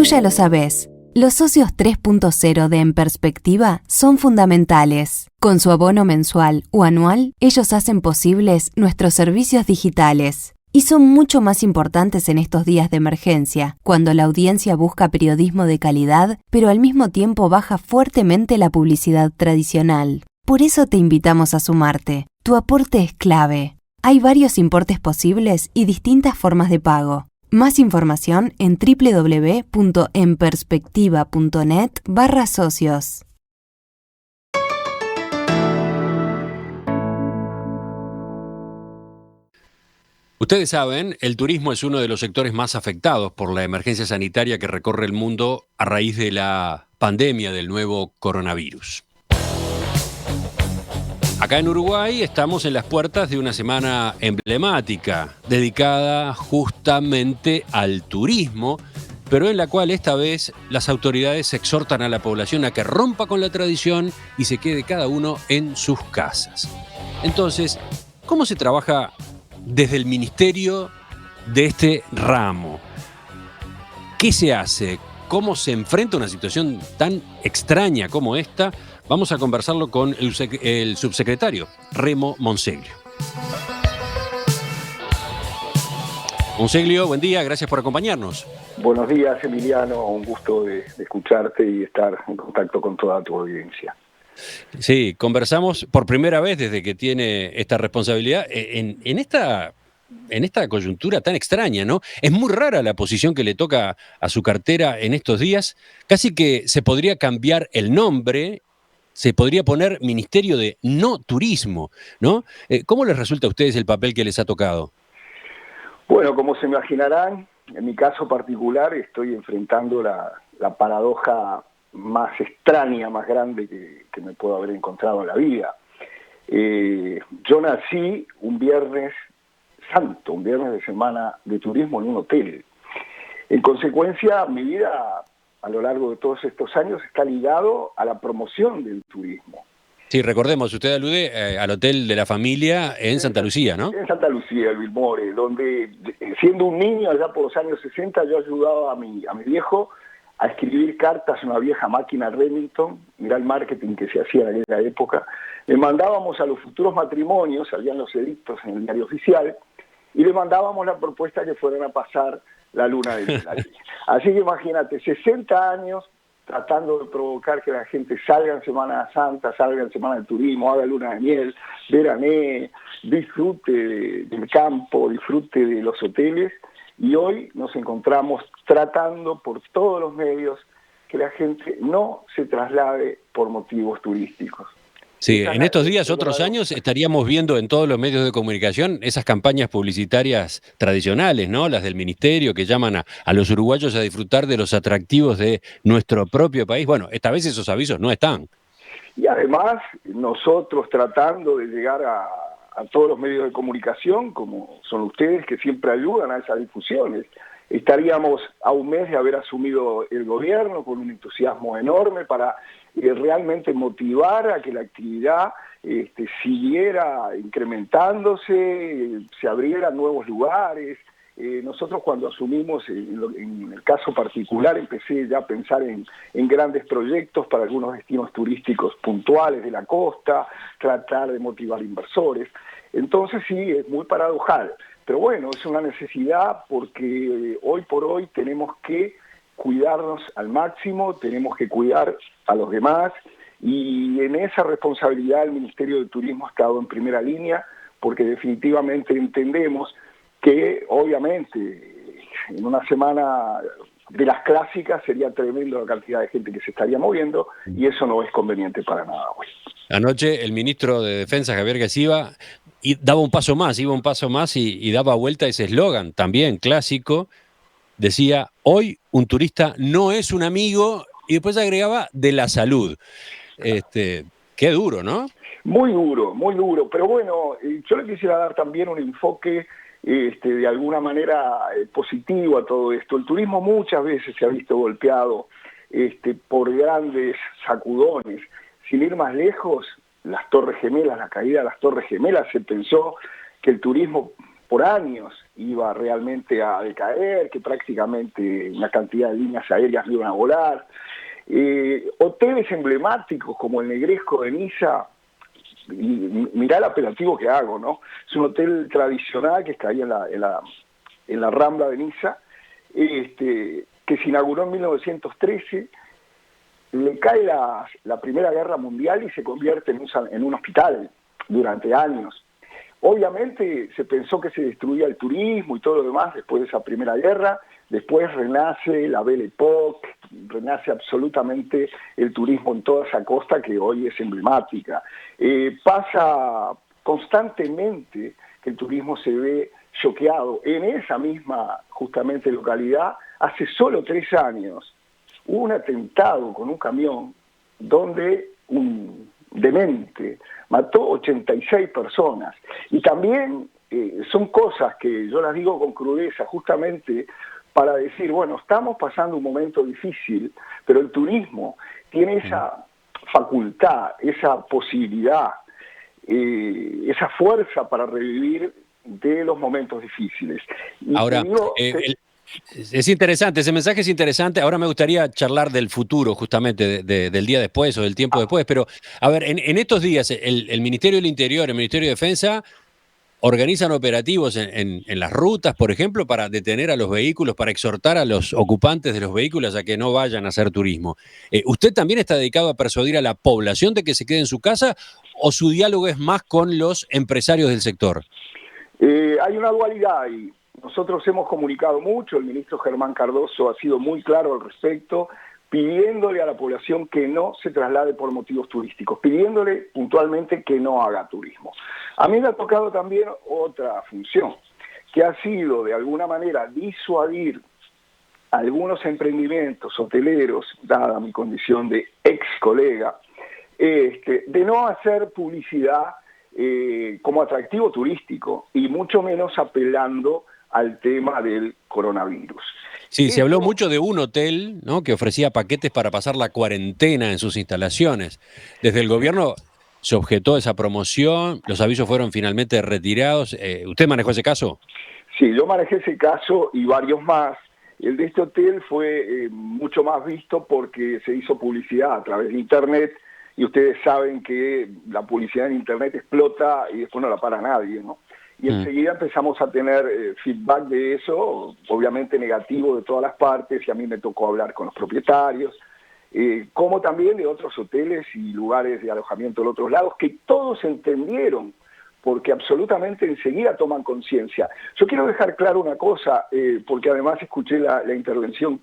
ya lo sabés. Los socios 3.0 de En Perspectiva son fundamentales. Con su abono mensual o anual, ellos hacen posibles nuestros servicios digitales. Y son mucho más importantes en estos días de emergencia, cuando la audiencia busca periodismo de calidad, pero al mismo tiempo baja fuertemente la publicidad tradicional. Por eso te invitamos a sumarte. Tu aporte es clave. Hay varios importes posibles y distintas formas de pago. Más información en www.enperspectiva.net/socios. Ustedes saben, el turismo es uno de los sectores más afectados por la emergencia sanitaria que recorre el mundo a raíz de la pandemia del nuevo coronavirus. Acá en Uruguay estamos en las puertas de una semana emblemática, dedicada justamente al turismo, pero en la cual esta vez las autoridades exhortan a la población a que rompa con la tradición y se quede cada uno en sus casas. Entonces, ¿cómo se trabaja desde el ministerio de este ramo? ¿Qué se hace? ¿Cómo se enfrenta una situación tan extraña como esta? Vamos a conversarlo con el subsecretario, Remo Monseglio. Monseglio, buen día, gracias por acompañarnos. Buenos días, Emiliano, un gusto de escucharte y estar en contacto con toda tu audiencia. Sí, conversamos por primera vez desde que tiene esta responsabilidad en esta coyuntura tan extraña, ¿no? Es muy rara la posición que le toca a su cartera en estos días. Casi que se podría cambiar el nombre, se podría poner Ministerio de No Turismo, ¿no? ¿Cómo les resulta a ustedes el papel que les ha tocado? Bueno, como se imaginarán, en mi caso particular estoy enfrentando la paradoja más extraña, más grande que me puedo haber encontrado en la vida. Yo nací un viernes santo, un viernes de semana de turismo en un hotel. En consecuencia, mi vida a lo largo de todos estos años está ligado a la promoción del turismo. Sí, recordemos, usted alude al Hotel de la Familia en Santa Lucía, ¿no? En Santa Lucía, el Vilmore, donde siendo un niño allá por los años 60 yo ayudaba a mi viejo a escribir cartas a una vieja máquina Remington, mirá el marketing que se hacía en aquella época. Le mandábamos a los futuros matrimonios, salían los edictos en el diario oficial, y le mandábamos la propuesta que fueran a pasar la luna de miel allí. Así que imagínate, 60 años tratando de provocar que la gente salga en Semana Santa, salga en Semana de Turismo, haga luna de miel, veranee, disfrute del campo, disfrute de los hoteles, y hoy nos encontramos tratando por todos los medios que la gente no se traslade por motivos turísticos. Sí, en estos días, otros años, estaríamos viendo en todos los medios de comunicación esas campañas publicitarias tradicionales, ¿no? Las del ministerio que llaman a los uruguayos a disfrutar de los atractivos de nuestro propio país. Bueno, esta vez esos avisos no están. Y además, nosotros tratando de llegar a todos los medios de comunicación, como son ustedes, que siempre ayudan a esas difusiones. Estaríamos a un mes de haber asumido el gobierno con un entusiasmo enorme para realmente motivar a que la actividad siguiera incrementándose, se abrieran nuevos lugares. Nosotros cuando asumimos, en el caso particular, empecé ya a pensar en grandes proyectos para algunos destinos turísticos puntuales de la costa, tratar de motivar inversores. Entonces sí, es muy paradojal. Pero bueno, es una necesidad porque hoy por hoy tenemos que cuidarnos al máximo, tenemos que cuidar a los demás, y en esa responsabilidad el Ministerio de Turismo ha estado en primera línea, porque definitivamente entendemos que obviamente en una semana de las clásicas sería tremendo la cantidad de gente que se estaría moviendo, y eso no es conveniente para nada hoy. Anoche el ministro de Defensa, Javier Gasiva, daba un paso más, iba un paso más y daba vuelta ese eslogan también clásico. Decía, hoy un turista no es un amigo, y después agregaba de la salud. Qué duro, ¿no? Muy duro, pero bueno, yo le quisiera dar también un enfoque de alguna manera positivo a todo esto. El turismo muchas veces se ha visto golpeado por grandes sacudones. Sin ir más lejos, las Torres Gemelas, la caída de las Torres Gemelas, se pensó que el turismo por años iba realmente a decaer, que prácticamente una cantidad de líneas aéreas no iban a volar. Hoteles emblemáticos como el Negresco de Niza, y mirá el apelativo que hago, ¿no? Es un hotel tradicional que está ahí en la Rambla de Niza, que se inauguró en 1913, le cae la Primera Guerra Mundial y se convierte en un hospital durante años. Obviamente se pensó que se destruía el turismo y todo lo demás después de esa Primera Guerra, después renace la Belle Époque, renace absolutamente el turismo en toda esa costa que hoy es emblemática. Pasa constantemente que el turismo se ve choqueado. En esa misma, justamente, localidad, hace solo 3 años, hubo un atentado con un camión donde un demente mató 86 personas. Y también son cosas que yo las digo con crudeza, justamente para decir, bueno, estamos pasando un momento difícil, pero el turismo tiene esa facultad, esa posibilidad, esa fuerza para revivir de los momentos difíciles. Y Ahora, es interesante, ese mensaje es interesante. Ahora me gustaría charlar del futuro, justamente, del día después o del tiempo después. Pero, a ver, en estos días, el Ministerio del Interior, el Ministerio de Defensa, organizan operativos en las rutas, por ejemplo, para detener a los vehículos, para exhortar a los ocupantes de los vehículos a que no vayan a hacer turismo. ¿Usted también está dedicado a persuadir a la población de que se quede en su casa o su diálogo es más con los empresarios del sector? Hay una dualidad y nosotros hemos comunicado mucho, el ministro Germán Cardoso ha sido muy claro al respecto, pidiéndole a la población que no se traslade por motivos turísticos, pidiéndole puntualmente que no haga turismo. A mí me ha tocado también otra función, que ha sido de alguna manera disuadir algunos emprendimientos hoteleros, dada mi condición de ex colega, de no hacer publicidad como atractivo turístico y mucho menos apelando al tema del coronavirus. Sí, se habló mucho de un hotel, ¿no?, que ofrecía paquetes para pasar la cuarentena en sus instalaciones. Desde el gobierno se objetó esa promoción, los avisos fueron finalmente retirados. ¿Usted manejó ese caso? Sí, yo manejé ese caso y varios más. El de este hotel fue mucho más visto porque se hizo publicidad a través de Internet y ustedes saben que la publicidad en Internet explota y después no la para nadie, ¿no? Y enseguida empezamos a tener feedback de eso, obviamente negativo de todas las partes, y a mí me tocó hablar con los propietarios, como también de otros hoteles y lugares de alojamiento de otros lados, que todos entendieron, porque absolutamente enseguida toman conciencia. Yo quiero dejar claro una cosa, porque además escuché la intervención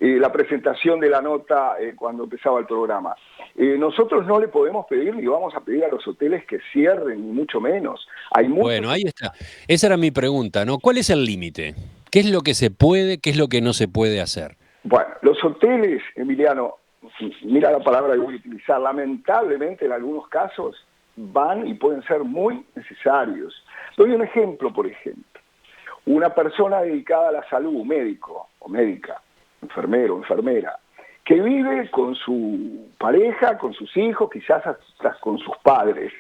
la presentación de la nota cuando empezaba el programa. Nosotros no le podemos pedir ni vamos a pedir a los hoteles que cierren, ni mucho menos. Bueno, ahí está. Esa era mi pregunta, ¿no? ¿Cuál es el límite? ¿Qué es lo que se puede, qué es lo que no se puede hacer? Bueno, los hoteles, Emiliano, mira la palabra que voy a utilizar, lamentablemente en algunos casos van y pueden ser muy necesarios. Doy un ejemplo, por ejemplo. Una persona dedicada a la salud, médico o médica, enfermero o enfermera, que vive con su pareja, con sus hijos, quizás hasta con sus padres,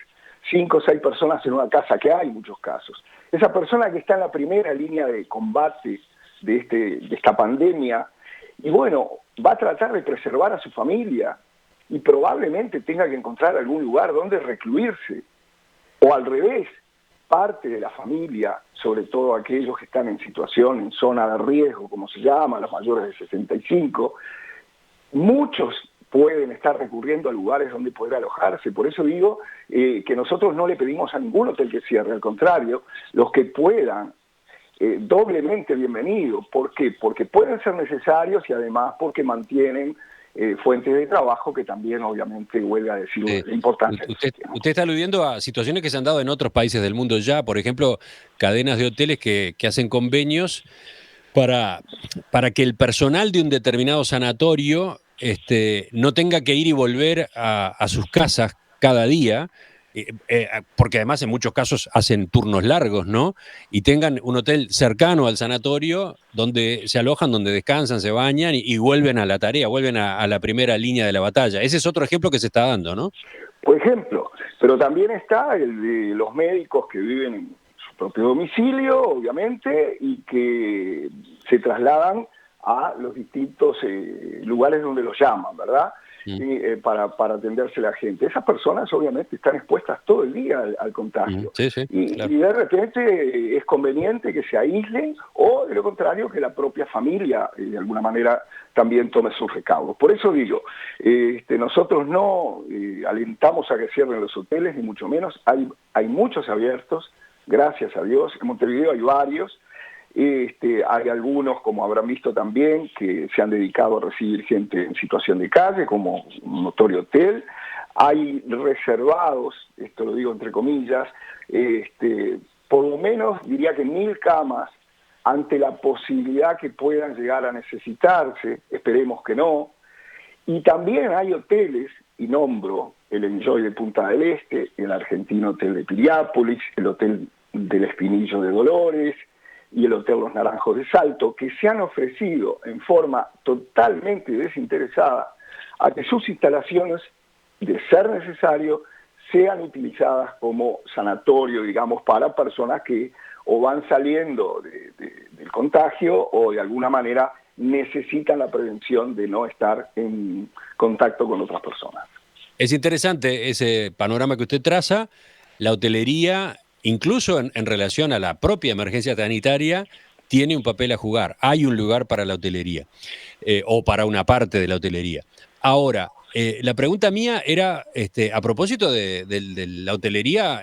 5 o 6 personas en una casa, que hay muchos casos. Esa persona que está en la primera línea de combate de esta pandemia, y bueno, va a tratar de preservar a su familia, y probablemente tenga que encontrar algún lugar donde recluirse, o al revés, parte de la familia, sobre todo aquellos que están en situación, en zona de riesgo, como se llama, los mayores de 65, muchos pueden estar recurriendo a lugares donde poder alojarse. Por eso digo que nosotros no le pedimos a ningún hotel que cierre, al contrario, los que puedan, doblemente bienvenidos. ¿Por qué? Porque pueden ser necesarios y además porque mantienen fuentes de trabajo que también obviamente huelga a decir la importancia. Usted está aludiendo a situaciones que se han dado en otros países del mundo ya, por ejemplo, cadenas de hoteles que hacen convenios para que el personal de un determinado sanatorio no tenga que ir y volver a sus casas cada día, porque además en muchos casos hacen turnos largos, ¿no? Y tengan un hotel cercano al sanatorio donde se alojan, donde descansan, se bañan y vuelven a la tarea, vuelven a la primera línea de la batalla. Ese es otro ejemplo que se está dando, ¿no? Por ejemplo, pero también está el de los médicos que viven en su propio domicilio, obviamente, y que se trasladan a los distintos lugares donde los llaman, ¿verdad? Para atenderse la gente. Esas personas obviamente están expuestas todo el día al contagio. Sí, sí, claro. Y de repente es conveniente que se aíslen o de lo contrario que la propia familia de alguna manera también tome sus recaudos. Por eso digo, nosotros no alentamos a que cierren los hoteles, ni mucho menos. Hay muchos abiertos, gracias a Dios. En Montevideo hay varios. Hay algunos, como habrán visto también, que se han dedicado a recibir gente en situación de calle, como un notorio hotel. Hay reservados, esto lo digo entre comillas, por lo menos diría que 1.000 camas ante la posibilidad que puedan llegar a necesitarse, esperemos que no. Y también hay hoteles, y nombro el Enjoy de Punta del Este, el Argentino Hotel de Piriápolis, el Hotel del Espinillo de Dolores, y el Hotel Los Naranjos de Salto, que se han ofrecido en forma totalmente desinteresada a que sus instalaciones, de ser necesario, sean utilizadas como sanatorio, digamos, para personas que o van saliendo del contagio o de alguna manera necesitan la prevención de no estar en contacto con otras personas. Es interesante ese panorama que usted traza. La hotelería, incluso en relación a la propia emergencia sanitaria, tiene un papel a jugar. Hay un lugar para la hotelería, o para una parte de la hotelería. Ahora, la pregunta mía era, a propósito de la hotelería,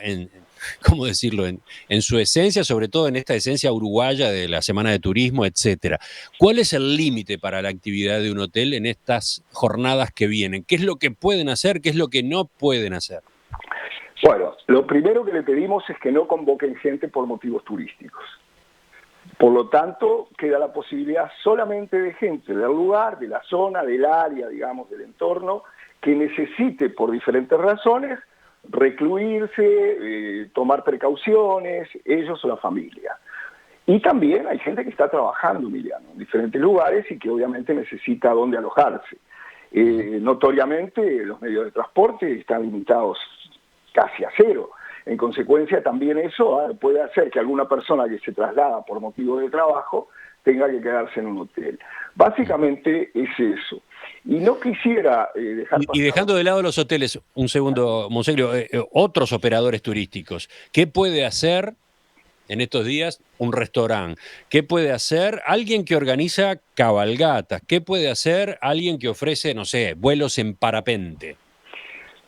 ¿cómo decirlo? En su esencia, sobre todo en esta esencia uruguaya de la Semana de Turismo, etcétera. ¿Cuál es el límite para la actividad de un hotel en estas jornadas que vienen? ¿Qué es lo que pueden hacer? ¿Qué es lo que no pueden hacer? Bueno, lo primero que le pedimos es que no convoquen gente por motivos turísticos. Por lo tanto, queda la posibilidad solamente de gente del lugar, de la zona, del área, digamos, del entorno, que necesite por diferentes razones recluirse, tomar precauciones, ellos o la familia. Y también hay gente que está trabajando, Emiliano, en diferentes lugares y que obviamente necesita dónde alojarse. Notoriamente los medios de transporte están limitados casi a cero. En consecuencia, también eso puede hacer que alguna persona que se traslada por motivo de trabajo tenga que quedarse en un hotel. Básicamente es eso. Y no quisiera dejar pasar... Y dejando de lado los hoteles, un segundo, Monseglio, otros operadores turísticos, ¿qué puede hacer en estos días un restaurante? ¿Qué puede hacer alguien que organiza cabalgatas? ¿Qué puede hacer alguien que ofrece, no sé, vuelos en parapente?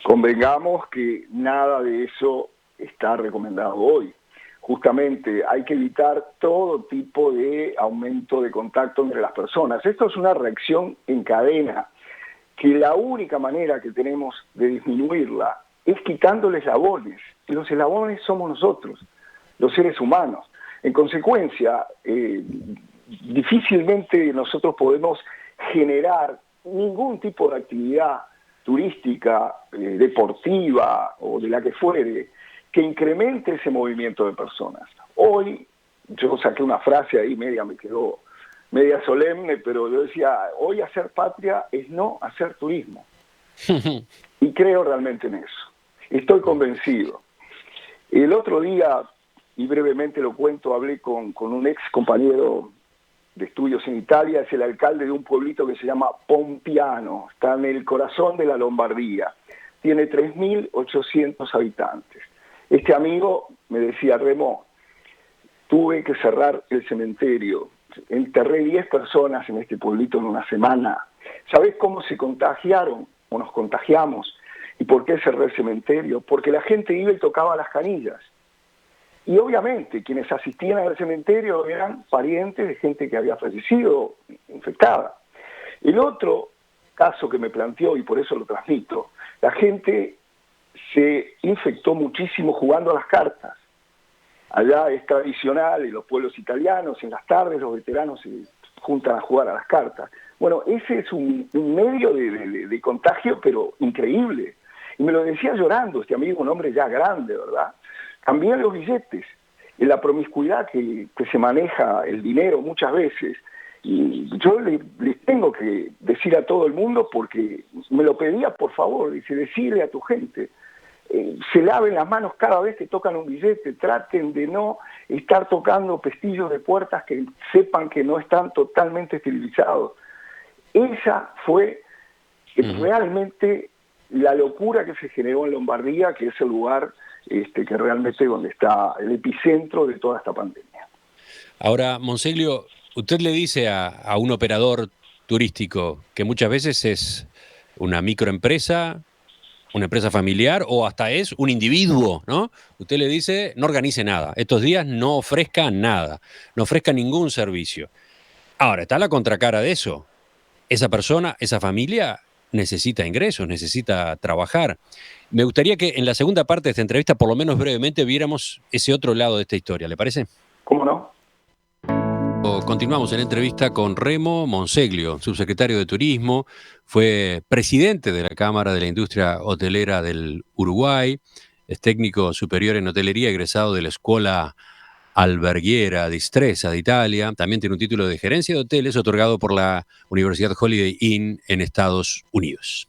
Convengamos que nada de eso está recomendado hoy. Justamente hay que evitar todo tipo de aumento de contacto entre las personas. Esto es una reacción en cadena, que la única manera que tenemos de disminuirla es quitando eslabones. Y los eslabones somos nosotros, los seres humanos. En consecuencia, difícilmente nosotros podemos generar ningún tipo de actividad turística, deportiva o de la que fuere, que incremente ese movimiento de personas. Hoy, yo saqué una frase ahí, me quedó media solemne, pero yo decía, hoy hacer patria es no hacer turismo. Y creo realmente en eso. Estoy convencido. El otro día, y brevemente lo cuento, hablé con un ex compañero de estudios en Italia, es el alcalde de un pueblito que se llama Pompiano, está en el corazón de la Lombardía, tiene 3.800 habitantes. Este amigo me decía, Remo, tuve que cerrar el cementerio, enterré 10 personas en este pueblito en una semana. ¿Sabés cómo se contagiaron o nos contagiamos? ¿Y por qué cerré el cementerio? Porque la gente iba y tocaba las canillas. Y obviamente quienes asistían al cementerio eran parientes de gente que había fallecido infectada. El otro caso que me planteó, y por eso lo transmito, la gente se infectó muchísimo jugando a las cartas. Allá es tradicional, en los pueblos italianos, en las tardes los veteranos se juntan a jugar a las cartas. Bueno, ese es un medio de contagio, pero increíble. Y me lo decía llorando este amigo, un hombre ya grande, ¿verdad? También los billetes, en la promiscuidad que se maneja el dinero muchas veces. Y yo les tengo que decir a todo el mundo, porque me lo pedía por favor, dice, decirle a tu gente, se laven las manos cada vez que tocan un billete, traten de no estar tocando pestillos de puertas que sepan que no están totalmente esterilizados. Esa fue realmente la locura que se generó en Lombardía, que es el lugar que realmente donde está el epicentro de toda esta pandemia. Ahora, Monseglio, usted le dice a un operador turístico que muchas veces es una microempresa, una empresa familiar o hasta es un individuo, ¿no? Usted le dice, no organice nada, estos días no ofrezca nada, no ofrezca ningún servicio. Ahora, está la contracara de eso. Esa persona, esa familia necesita ingresos, necesita trabajar. Me gustaría que en la segunda parte de esta entrevista, por lo menos brevemente, viéramos ese otro lado de esta historia, ¿le parece? ¿Cómo no? Continuamos en la entrevista con Remo Monseglio, subsecretario de Turismo, fue presidente de la Cámara de la Industria Hotelera del Uruguay, es técnico superior en hotelería, egresado de la Escuela Alberghiera di Stresa de Italia, también tiene un título de gerencia de hoteles otorgado por la Universidad Holiday Inn en Estados Unidos.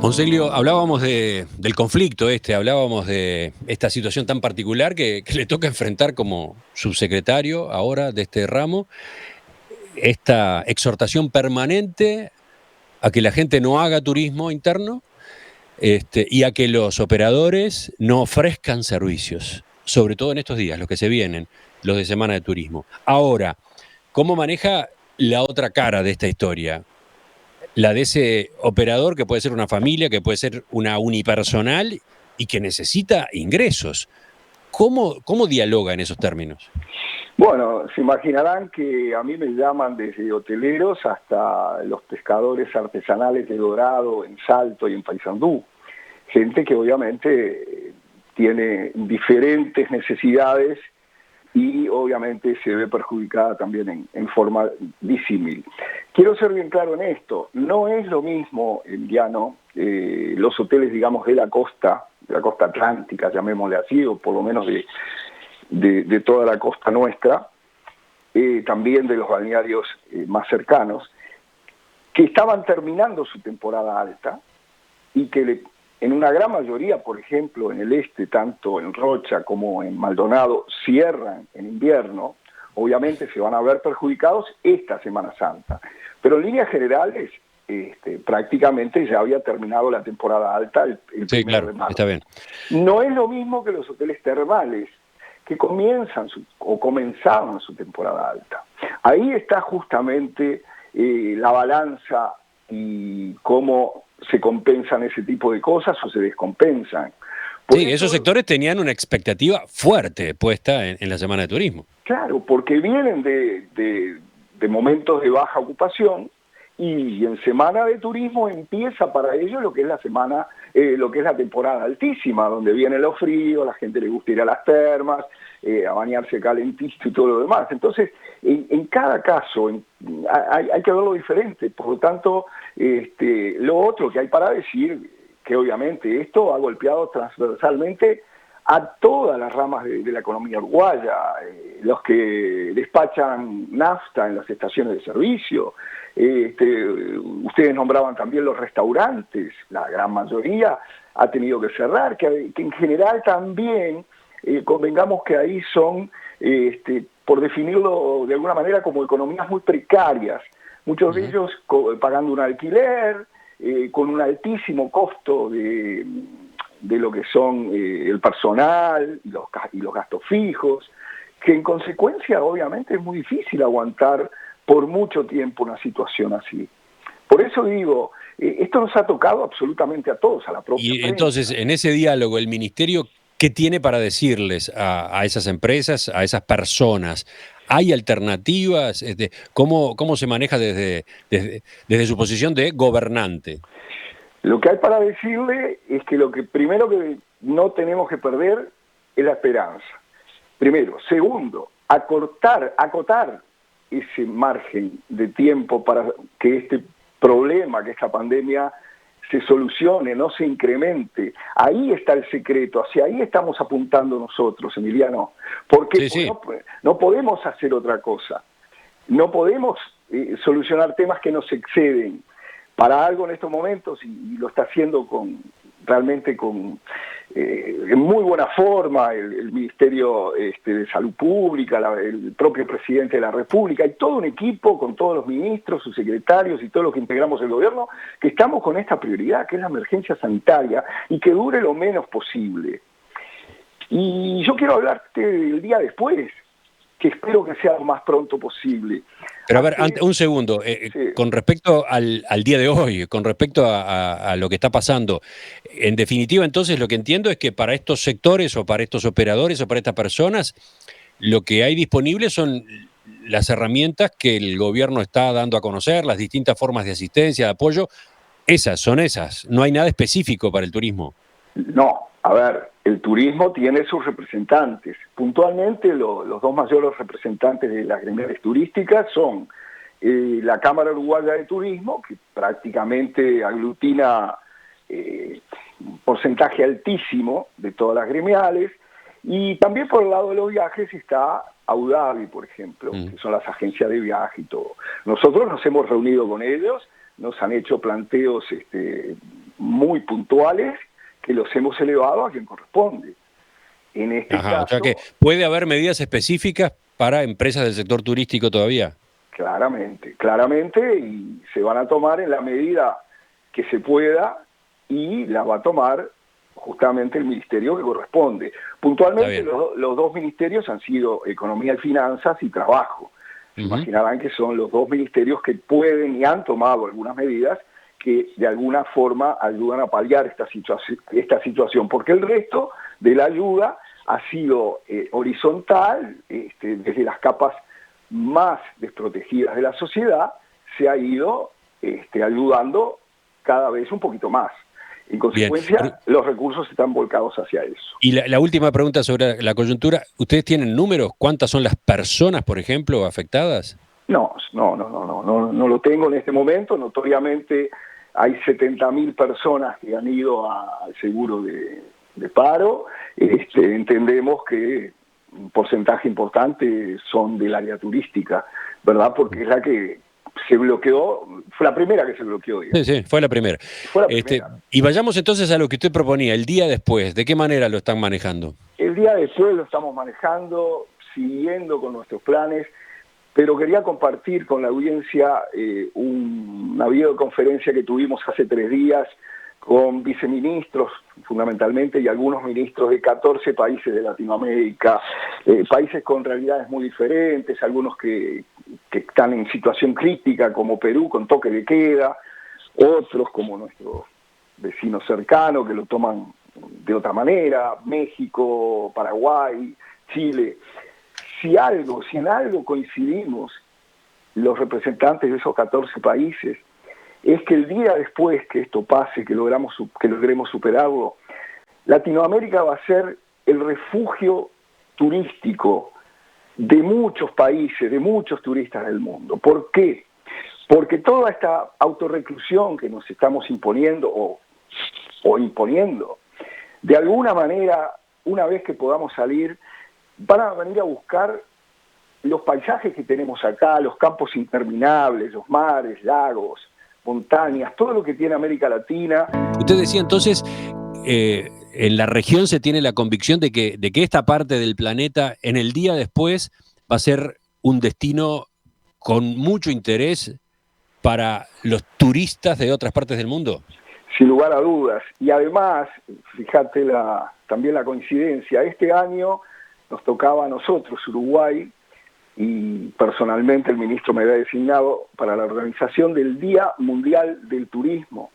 Monseglio, hablábamos del conflicto hablábamos de esta situación tan particular que le toca enfrentar como subsecretario ahora de este ramo, esta exhortación permanente a que la gente no haga turismo interno y a que los operadores no ofrezcan servicios, sobre todo en estos días, los que se vienen, los de Semana de Turismo. Ahora, ¿cómo maneja la otra cara de esta historia? La de ese operador que puede ser una familia, que puede ser una unipersonal y que necesita ingresos. ¿Cómo dialoga en esos términos? Bueno, se imaginarán que a mí me llaman desde hoteleros hasta los pescadores artesanales de Dorado, en Salto y en Paysandú. Gente que obviamente tiene diferentes necesidades y obviamente se ve perjudicada también en forma disímil. Quiero ser bien claro en esto, no es lo mismo, Emiliano, los hoteles, digamos, de la costa atlántica, llamémosle así, o por lo menos de toda la costa nuestra, también de los balnearios más cercanos, que estaban terminando su temporada alta y que en una gran mayoría, por ejemplo, en el este, tanto en Rocha como en Maldonado, cierran en invierno, obviamente se van a ver perjudicados esta Semana Santa. Pero en líneas generales, prácticamente ya había terminado la temporada alta el sí, 1 claro, de marzo. está bien. No es lo mismo que los hoteles termales, que comenzaban su temporada alta. Ahí está justamente la balanza y cómo se compensan ese tipo de cosas o se descompensan. Sí, esos sectores tenían una expectativa fuerte puesta en la Semana de Turismo. Claro, porque vienen de momentos de baja ocupación y en Semana de Turismo empieza para ellos lo que es la semana, lo que es la temporada altísima, donde vienen los fríos, la gente le gusta ir a las termas, a bañarse calentito y todo lo demás. Entonces, en cada caso hay que verlo diferente. Por lo tanto, lo otro que hay para decir, que obviamente esto ha golpeado transversalmente a todas las ramas de la economía uruguaya, los que despachan nafta en las estaciones de servicio, ustedes nombraban también los restaurantes, la gran mayoría ha tenido que cerrar, que en general también, convengamos que ahí son, por definirlo de alguna manera, como economías muy precarias, muchos de ellos pagando un alquiler, con un altísimo costo de lo que son el personal y los gastos fijos, que en consecuencia obviamente es muy difícil aguantar por mucho tiempo una situación así. Por eso digo, esto nos ha tocado absolutamente a todos, a la propia Y prensa. entonces, en ese diálogo, el Ministerio, ¿qué tiene para decirles a esas empresas, a esas personas? ¿Hay alternativas? ¿Cómo se maneja desde su posición de gobernante? Lo que hay para decirle es que lo que primero que no tenemos que perder es la esperanza. Primero. Segundo, acotar ese margen de tiempo para que este problema, que esta pandemia se solucione, no se incremente. Ahí está el secreto, hacia ahí estamos apuntando nosotros, Emiliano, porque Sí. no podemos hacer otra cosa. No podemos solucionar temas que nos exceden. Para algo en estos momentos, y lo está haciendo con realmente en muy buena forma, el Ministerio de Salud Pública, el propio Presidente de la República, y todo un equipo con todos los ministros, sus secretarios y todos los que integramos el gobierno, que estamos con esta prioridad, que es la emergencia sanitaria, y que dure lo menos posible. Y yo quiero hablarte del día después, que espero que sea lo más pronto posible. Pero a ver, un segundo, sí. Con respecto al día de hoy, con respecto a lo que está pasando, en definitiva entonces lo que entiendo es que para estos sectores o para estos operadores o para estas personas, lo que hay disponible son las herramientas que el gobierno está dando a conocer, las distintas formas de asistencia, de apoyo, son esas, no hay nada específico para el turismo. No, a ver, el turismo tiene sus representantes. Puntualmente los dos mayores representantes de las gremiales turísticas son la Cámara Uruguaya de Turismo, que prácticamente aglutina un porcentaje altísimo de todas las gremiales, y también por el lado de los viajes está Audavi, por ejemplo, que son las agencias de viaje y todo. Nosotros nos hemos reunido con ellos, nos han hecho planteos muy puntuales, que los hemos elevado a quien corresponde. En este caso, o sea que puede haber medidas específicas para empresas del sector turístico todavía. Claramente, y se van a tomar en la medida que se pueda, y la va a tomar justamente el ministerio que corresponde. Puntualmente los dos ministerios han sido Economía y Finanzas y Trabajo. Se imaginarán que son los dos ministerios que pueden y han tomado algunas medidas que de alguna forma ayudan a paliar esta situación, porque el resto de la ayuda ha sido horizontal, desde las capas más desprotegidas de la sociedad, se ha ido ayudando cada vez un poquito más. En consecuencia, los recursos están volcados hacia eso. Y la última pregunta sobre la coyuntura, ¿ustedes tienen números? ¿Cuántas son las personas, por ejemplo, afectadas? No lo tengo en este momento. Notoriamente hay 70.000 personas que han ido al seguro de paro. Entendemos que un porcentaje importante son del área turística, ¿verdad? Porque es la que se bloqueó, fue la primera que se bloqueó. Digamos. Sí, fue la primera. Y vayamos entonces a lo que usted proponía, el día después, ¿de qué manera lo están manejando? El día después lo estamos manejando, siguiendo con nuestros planes, pero quería compartir con la audiencia una videoconferencia que tuvimos hace 3 días con viceministros, fundamentalmente, y algunos ministros de 14 países de Latinoamérica, países con realidades muy diferentes, algunos que están en situación crítica, como Perú, con toque de queda, otros como nuestro vecino cercano, que lo toman de otra manera, México, Paraguay, Chile. Si en algo coincidimos los representantes de esos 14 países, es que el día después que esto pase, que logremos superarlo, Latinoamérica va a ser el refugio turístico de muchos países, de muchos turistas del mundo. ¿Por qué? Porque toda esta autorreclusión que nos estamos imponiendo o imponiendo, de alguna manera, una vez que podamos salir, van a venir a buscar los paisajes que tenemos acá, los campos interminables, los mares, lagos, montañas, todo lo que tiene América Latina. Usted decía entonces, en la región se tiene la convicción de que esta parte del planeta en el día después va a ser un destino con mucho interés para los turistas de otras partes del mundo. Sin lugar a dudas. Y además, fíjate también la coincidencia, este año nos tocaba a nosotros, Uruguay, y personalmente el ministro me había designado para la organización del Día Mundial del Turismo,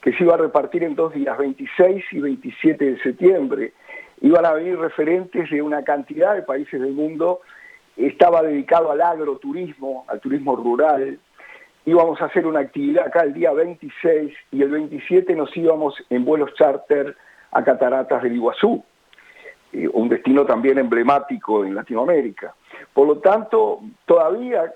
que se iba a repartir en 2 días, 26 y 27 de septiembre. Iban a venir referentes de una cantidad de países del mundo, estaba dedicado al agroturismo, al turismo rural. Íbamos a hacer una actividad acá el día 26 y el 27 nos íbamos en vuelos charter a Cataratas del Iguazú, un destino también emblemático en Latinoamérica. Por lo tanto, todavía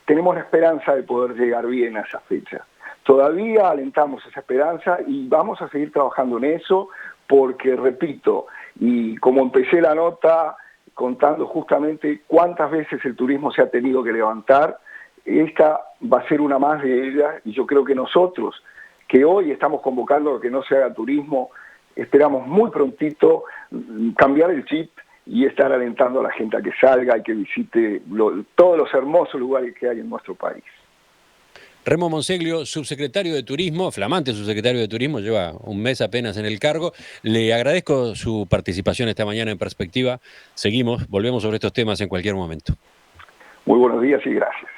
tenemos la esperanza de poder llegar bien a esa fecha. Todavía alentamos esa esperanza y vamos a seguir trabajando en eso porque, repito, y como empecé la nota contando justamente cuántas veces el turismo se ha tenido que levantar, esta va a ser una más de ellas y yo creo que nosotros que hoy estamos convocando a que no se haga turismo, esperamos muy prontito cambiar el chip y estar alentando a la gente a que salga y que visite todos los hermosos lugares que hay en nuestro país. Remo Monseglio, subsecretario de Turismo, flamante subsecretario de Turismo, lleva un mes apenas en el cargo. Le agradezco su participación esta mañana en Perspectiva. Seguimos, volvemos sobre estos temas en cualquier momento. Muy buenos días y gracias.